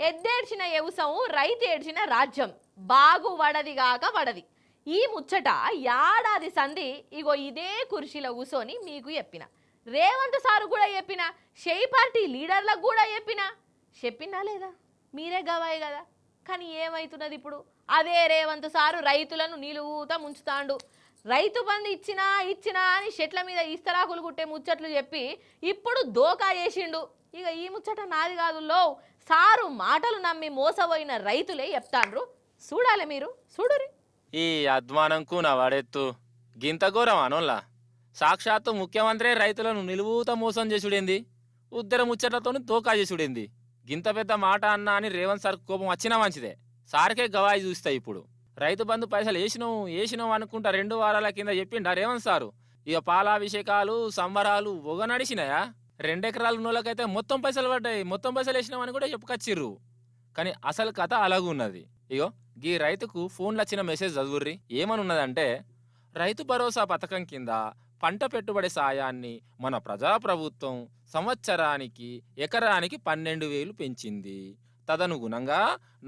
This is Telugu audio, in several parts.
ఎద్దేడ్చిన వ్యవసాయం రైతు ఏడ్చిన రాజ్యం బాగు వడదిగాక వడది. ఈ ముచ్చట ఏడాది సంధి ఇగో ఇదే కుర్చీలో కూసోని మీకు చెప్పిన. రేవంత్ సారు కూడా చెప్పిన, షెయి పార్టీ లీడర్లకు కూడా చెప్పినా లేదా? మీరే గవాయి కదా. కానీ ఏమవుతున్నది ఇప్పుడు? అదే రేవంత్ సారు రైతులను నిలువుతా ముంచుతాండు. రైతు బంధు ఇచ్చినా అని చెట్ల మీద ఇస్తరాకులు కుట్టే ముచ్చట్లు చెప్పి ఇప్పుడు దోకా చేసిండు. ఇక ఈ ముచ్చట నాది కాదు లో, సారు మాటలు నమ్మి మోసపోయిన రైతులే చెప్తాండ్రు. చూడాలి, మీరు చూడురి. ఈ అద్మానంకు నా వాడెత్తు గింత ఘోరం అనోళ్ళ. సాక్షాత్తు ముఖ్యమంత్రి రైతులను నిలువుత మోసం చేసుడేంది, ఉద్దర ముచ్చట్లతో తోకా చేసుడేంది. గింత పెద్ద మాట అన్నా అని రేవంత్ సార్ కోపం వచ్చినా మంచిదే. సార్కే గవాయి చూస్తాయి. ఇప్పుడు రైతు బంధు పైసలు వేసినాం అనుకుంటా 2 వారాల కింద చెప్పిండా రేవంత్ సారు. ఇక పాలాభిషేకాలు సంబరాలు ఒగ నడిచినాయా? 2 ఎకరాల నోళ్ళకైతే మొత్తం పైసలు పడ్డాయి, మొత్తం పైసలు వేసినామని కూడా చెప్పుకొచ్చిర్రు. కానీ అసలు కథ అలాగున్నది. ఇగో గీ రైతుకు ఫోన్లో వచ్చిన మెసేజ్ చదువుర్రి. ఏమనున్నదంటే, రైతు భరోసా పథకం కింద పంట పెట్టుబడి సాయాన్ని మన ప్రజాప్రభుత్వం సంవత్సరానికి ఎకరానికి 12,000 పెంచింది. తదనుగుణంగా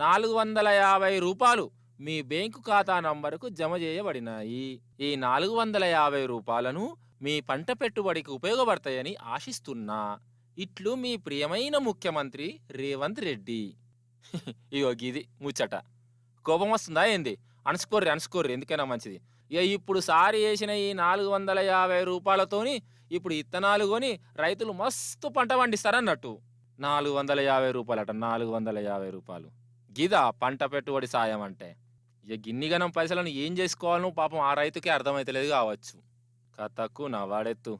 450 రూపాయలు మీ బ్యాంకు ఖాతా నంబరుకు జమ చేయబడినాయి. ఈ 450 రూపాయలను మీ పంట పెట్టుబడికి ఉపయోగపడతాయని ఆశిస్తున్నా. ఇట్లు మీ ప్రియమైన ముఖ్యమంత్రి రేవంత్ రెడ్డి. ఇగో గిది ముచ్చట. కోపం వస్తుందా ఏంది? అనుసుకోర్రి ఎందుకైనా మంచిది. ఇక ఇప్పుడు సారి వేసిన ఈ 450 రూపాయలతోని ఇప్పుడు ఇత్తనాలు కొని రైతులు మస్తు పంట పండిస్తారన్నట్టు. 450 రూపాయలట, 450 రూపాయలు. గిదా పంట పెట్టుబడి సాయం అంటే? ఇక గిన్నిగనం పైసలను ఏం చేసుకోవాలనో పాపం ఆ రైతుకే అర్థమైతలేదు కావచ్చు. కథకు నా వాడెత్తు.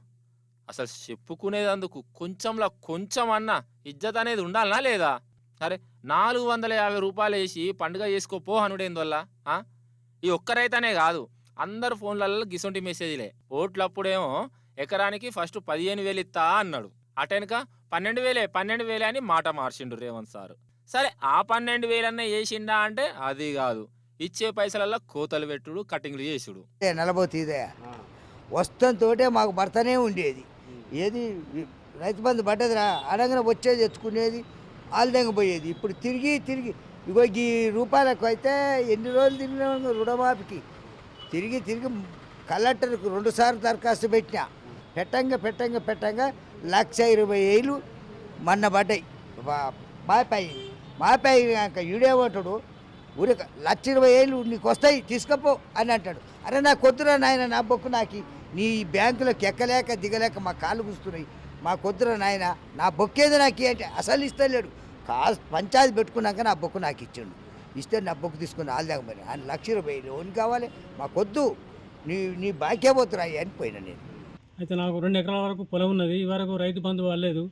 అసలు చెప్పుకునేదందుకు కొంచెం అన్నా ఇజ్జత్ అనేది ఉండాలనా లేదా? అరే 450 రూపాయలు వేసి పండుగ చేసుకోపో అనుడేందువల్ల? ఈ ఒక్క రైతనే కాదు, అందరు ఫోన్లలో గిసొంటి మెసేజ్లే. ఓట్లప్పుడేమో ఎకరానికి ఫస్ట్ 15,000 ఇస్తా అన్నాడు, అటెనక 12,000 అని మాట మార్చిండు రేవంత్ సారు. సరే ఆ 12,000 అన్న వేసిండా అంటే అది కాదు, ఇచ్చే పైసలల్లో కోతలు పెట్టుడు, కటింగ్లు చేసుడు. నలబోతీదే వస్తంతోటే మాకు భర్తనే ఉండేది. ఏది రైతు బంధు పడ్డదిరా అనగానే వచ్చేది ఎత్తుకునేది, ఆల్దంగా పోయేది. ఇప్పుడు తిరిగి ఇగో ఈ రూపాయలకు అయితే ఎన్ని రోజులు తిరిగినా రుణమాఫీకి తిరిగి కలెక్టర్కు 2 సార్లు దరఖాస్తు పెట్టినా. పెట్టంగా 1,20,000 మొన్న పడ్డాయి. మాపాయి ఈడేమంటాడు, ఊరిక 1,20,000 నీకు వస్తాయి తీసుకపో అని అంటాడు. అరే నాకు కొద్దురా నాయన, నా బొక్కు నాకి నీ బ్యాంకులోకి ఎక్కలేక దిగలేక మా కాళ్ళు కూస్తున్నాయి, మా కొద్దురా నాయన నా బొక్కేది నాకు అంటే అసలు ఇస్తలేడు. పంచాయతీ పెట్టుకున్నాక నా బొక్కు నాకు ఇచ్చాడు. ఇస్తే నా బొక్కు తీసుకుని ఆల్దాక మరి ఆయన 1,20,000 లోన్ కావాలి, మాకొద్దు, నీ బాకే పోతురా అని పోయినా నేను. అయితే నాకు 2 ఎకరాల వరకు పొలం ఉన్నది. ఈ వరకు రైతు బంధు వాళ్ళలేదు.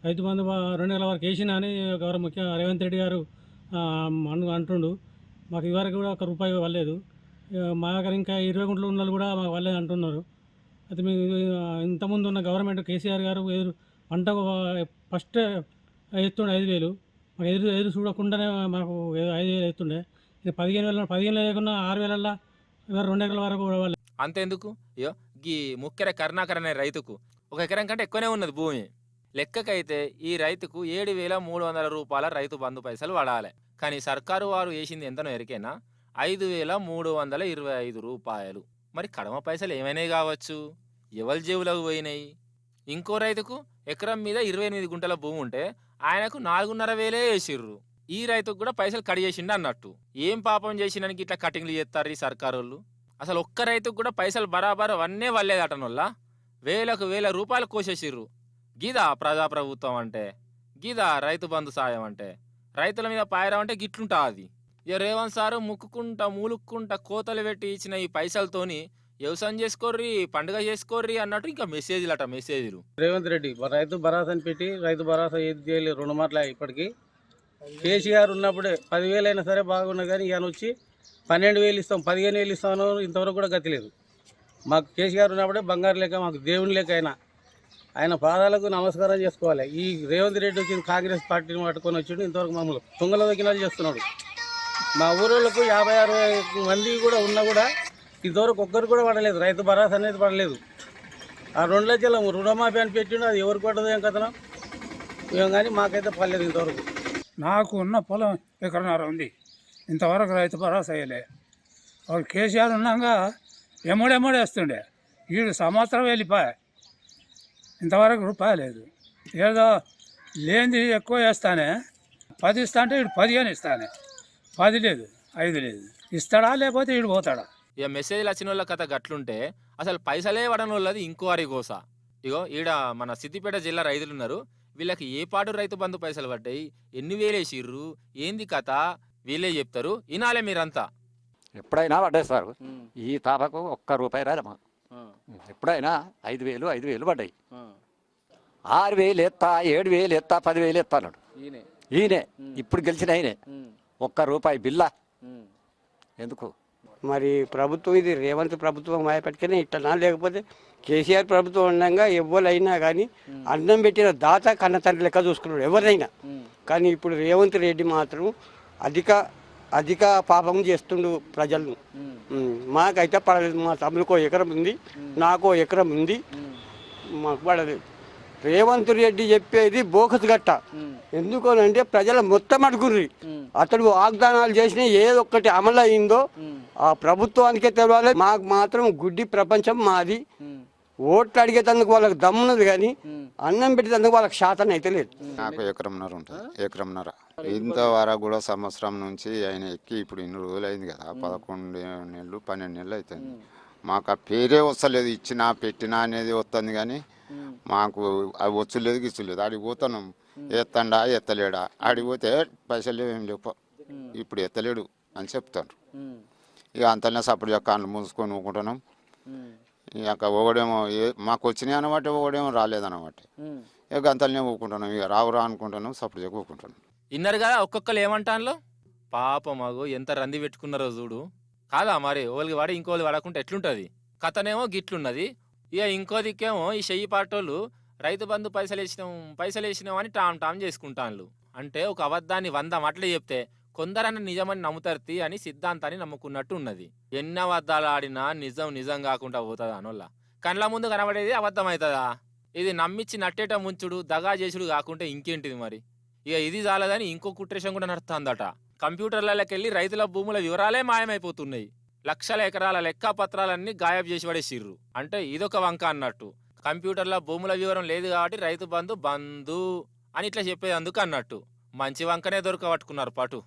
రైతు బంధు 2 ఎకరాల వరకు వేసినా అని గౌరవ ముఖ్య రేవంత్ రెడ్డి గారు అంటుండు. మాకు ఈ వరకు కూడా 1 రూపాయి వాళ్ళలేదు. మా దగ్గర ఇంకా 20 గుంటలు ఉన్న కూడా మాకు వాళ్ళేది అంటున్నారు. అయితే మేము ఇంతకుముందు ఉన్న గవర్నమెంట్ కేసీఆర్ గారు పంట ఫస్ట్ ఎత్తుండే 5,000, మాకు ఎదురు చూడకుండానే మాకు 5,000 ఎత్తుండే. 15,000 లేకున్నా 6,000 2 ఎకరాల వరకు వాళ్ళు. అంతెందుకు, అయ్యో గీ ముఖ్యర కరుణాకర్ అనే రైతుకు 1 ఎకరం కంటే ఎక్కువనే ఉన్నది భూమి. లెక్కకైతే ఈ రైతుకు 7,300 రూపాయల రైతు బంధు పైసలు పడాలి. కానీ సర్కారు వారు వేసింది ఎంతనో ఎరికేనా? 5,325 రూపాయలు. మరి కడమ పైసలు ఏమైనాయి కావచ్చు, ఎవరి జేబులకు పోయినాయి? ఇంకో రైతుకు ఎకరం మీద 28 గుంటల భూమి ఉంటే ఆయనకు 4,500 వేసిర్రు. ఈ రైతుకు కూడా పైసలు కడి చేసిండు అన్నట్టు. ఏం పాపం చేసినానికి ఇట్లా కటింగ్లు చేస్తారు ఈ సర్కారు వాళ్ళు? అసలు ఒక్క రైతుకు కూడా పైసలు బరాబర్ అవన్నీ వల్లేదటనొల్ల. 1,000 రూపాయలు కోసేసిర్రు. గీదా ప్రజాప్రభుత్వం అంటే? గీదా రైతు బంధు సాయం అంటే? రైతుల మీద పాయరం అంటే గిట్లుంటా అది. ఇక రేవంత్ సారు మూలుక్కుంటా కోతలు పెట్టి ఇచ్చిన ఈ పైసలతోని వ్యవసాయం చేసుకోర్రి, పండుగ చేసుకోర్రి అన్నట్టు ఇంకా మెసేజ్లు. రేవంత్ రెడ్డి రైతు భరోసా అని పెట్టి రైతు భరోసా ఏది చేయలేదు. రుణమాటలు ఇప్పటికీ కేసీఆర్ ఉన్నప్పుడే 10,000 అయినా సరే బాగున్నది. కానీ ఈయన వచ్చి 12,000 ఇస్తాం, 15,000 ఇస్తామని ఇంతవరకు కూడా గతి లేదు. మాకు కేసీఆర్ ఉన్నప్పుడే బంగారు లేక, మాకు దేవుని లేక ఆయన పాదాలకు నమస్కారం చేసుకోవాలి. ఈ రేవంత్ రెడ్డి వచ్చింది కాంగ్రెస్ పార్టీని పట్టుకొని వచ్చిండు, ఇంతవరకు మమ్మల్ని తుంగల దొక్కినాలు చేస్తున్నాడు. మా ఊరోళ్ళకు 50-60 మంది కూడా ఉన్నా కూడా ఇంతవరకు ఒక్కరు కూడా పడలేదు, రైతు భరోసా అనేది పడలేదు. ఆ 2 లక్షల రుణమాఫీ అని పెట్టిండు, అది ఎవరికి పడదు ఏం కథనం ఏం, కానీ మాకైతే పడలేదు ఇంతవరకు. నాకు ఉన్న పొలం ఎకరన్నర ఉంది, ఇంతవరకు రైతు భరోసా వేయలే. వాడు కేసీఆర్ ఉన్నాక ఎమ్మడెమ్మడేస్తుండే, వీడు సంవత్సరం వెళ్ళిపోయా ఇంతవరకు రూపాయి లేదు. ఏదో లేనిది ఎక్కువ వేస్తానే, 10 ఇస్తా అంటే వీడు 15 ఇస్తానే, 10 లేదు, 5 లేదు. ఇస్తాడా లేకపోతే వీడు పోతాడా? ఇక మెసేజ్లు వచ్చిన వాళ్ళ కథ గట్లుంటే అసలు పైసలే పడని వాళ్ళది ఇంకో వారి కోస. ఇగో ఈడ మన సిద్దిపేట జిల్లా రైతులు ఉన్నారు, వీళ్ళకి ఏ పాటు రైతు బంధు పైసలు పడ్డాయి, ఎన్ని వేలేసిర్రు, ఏంది కథ వీళ్ళే చెప్తారు, వినాలే మీరంతా. ఎప్పుడైనా పడ్డాయి సార్, ఈ తాపకు ₹1 రాదమ్మా. ఎప్పుడైనా 5,000 పడ్డాయి. 6,000 ఎత్తా, 7,000 ఎత్తా, 10,000 ఎత్తా అన్నాడు ఈయనే. ఇప్పుడు గెలిచిన ఆయనే ₹1 బిల్లా ఎందుకు? మరి ప్రభుత్వం ఇది రేవంత్ ప్రభుత్వం మాయపెట్టుకునే ఇట్టనా, లేకపోతే కేసీఆర్ ప్రభుత్వం ఉండగా ఎవరైనా కానీ అన్నం పెట్టిన దాత కన్న తండ్రి లెక్క చూసుకున్నాడు ఎవరైనా. కానీ ఇప్పుడు రేవంత్ రెడ్డి మాత్రం అధిక పాపం చేస్తుండు ప్రజలను. మాకైతే పడలేదు, మా తమ్ముడికో ఎకరం ఉంది, నాకో ఎకరం ఉంది, మాకు పడలేదు. రేవంత్ రెడ్డి చెప్పేది బోకసు గట్ట. ఎందుకనంటే ప్రజల మొత్తం అడుగుర్రి, అతడు వాగ్దానాలు చేసిన ఏదొక్కటి అమలు అయిందో ఆ ప్రభుత్వానికే తెలవాలి. మాకు మాత్రం గుడ్డి ప్రపంచం మాది. ఓట్లు అడిగేటందుకు వాళ్ళకి దమ్మున్నది కానీ అన్నం పెట్టేందుకు వాళ్ళకి శాతం అయితే లేదు. నాకు ఎకరంన్నర ఉంటుంది, ఎకరంన్నర. ఇంతవరకు కూడా సంవత్సరం నుంచి ఆయన ఎక్కి ఇప్పుడు ఇన్ని రోజులు అయింది కదా, 11 నెలలు 12 నెలలు అవుతుంది. మాకు ఆ పేరే వస్తలేదు, ఇచ్చినా పెట్టినా అనేది వస్తుంది కానీ మాకు అవి వచ్చలేదు గిచ్చలేదు. ఆడికి పోతున్నాం, ఎత్తండా ఎత్తలేడా, ఆడికి పోతే పైసలు ఏం లేవు, ఇప్పుడు ఎత్తలేడు అని చెప్తారు. ఇక అంతనే సపోర్ట్ యొక్క కాళ్ళు మూసుకొని ఊకుంటున్నాం. ఇక ఒకడేమో మాకు వచ్చినాయి అనమాట, ఒకడేమో రాలేదన్నమాట. ఇక అంతనే ఊకుంటున్నాం, ఇక రావురా అనుకుంటున్నాం, సపోర్ట్ చేయక ఊకుంటున్నాం. ఇన్నారు కదా ఒక్కొక్కరు ఏమంటాను, పాప మాకు ఎంత రంది పెట్టుకున్నారో చూడు. కాదా మరి ఓళ్ళకి వాడి ఇంకోళ్ళు వాడకుంటే ఎట్లుంటుంది? కథనేమో గిట్లున్నది. ఇక ఇంకో దిక్కేమో ఈ చెయ్యి పాటోళ్ళు రైతు బంధు పైసలు వేసినాం అని టామ్ చేసుకుంటాను. అంటే ఒక అబద్ధాన్ని 100 మాటలు చెప్తే కొందరన్న నిజమని నమ్ముతారు అని సిద్ధాంతాన్ని నమ్ముకున్నట్టు ఉన్నది. ఎన్ని అబద్ధాలు ఆడినా నిజం కాకుండా పోతుందా అనోళ్ళ కళ్ళ ముందు కనబడేది అబద్ధం అవుతుందా? ఇది నమ్మించి నట్టేట ముంచుడు దగా చేసుడు కాకుంటే ఇంకేంటిది మరి? ఇక ఇది చాలదని ఇంకో కుట్రేషన్ కూడా నడుస్తుందట. కంప్యూటర్లకి వెళ్ళి రైతుల భూముల వివరాలే మాయమైపోతున్నాయి. లక్షల ఎకరాల లెక్క పత్రాలన్నీ గాయబ్ చేసి పడేసిర్రు. అంటే ఇదొక వంక అన్నట్టు. కంప్యూటర్లో భూముల వివరం లేదు కాబట్టి రైతు బంధు అని ఇట్లా చెప్పేది అందుకు అన్నట్టు. మంచి వంకనే దొరకబట్టుకున్నారు పాటు.